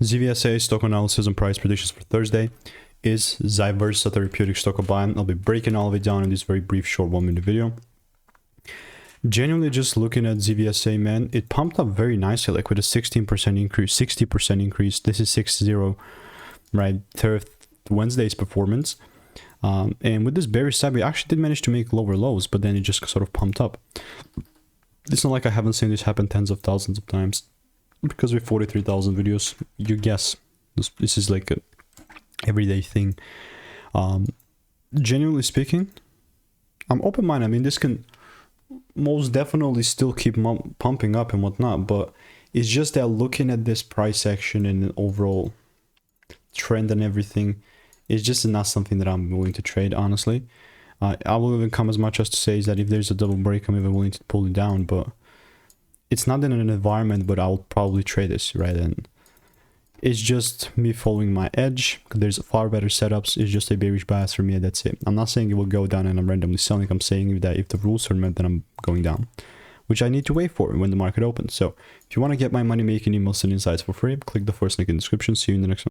ZVSA stock analysis and price predictions for Thursday is Zyversa Therapeutics stock buy. I'll be breaking all of it down in this very brief short 1-minute video. Genuinely just looking at ZVSA, man, it pumped up very nicely, like with a 16% increase, 60% increase. This is 6-0, right? Wednesday's performance. And with this bearish side, we actually did manage to make lower lows, but then it just sort of pumped up. It's not like I haven't seen this happen tens of thousands of times, because with 43,000 videos, you guess this is like a everyday thing. Genuinely speaking, I'm open-minded. I mean, this can most definitely still keep pumping up and whatnot, but it's just that looking at this price action and the overall trend and everything, it's just not something that I'm willing to trade, honestly. I will even come as much as to say is that if there's a double break, I'm even willing to pull it down, but it's not in an environment, but I'll probably trade this, right? And it's just me following my edge. There's far better setups. It's just a bearish bias for me, and that's it. I'm not saying it will go down and I'm randomly selling. I'm saying that if the rules are met, then I'm going down, which I need to wait for when the market opens. So if you want to get my money making emails and insights for free, click the first link in the description. See you in the next one.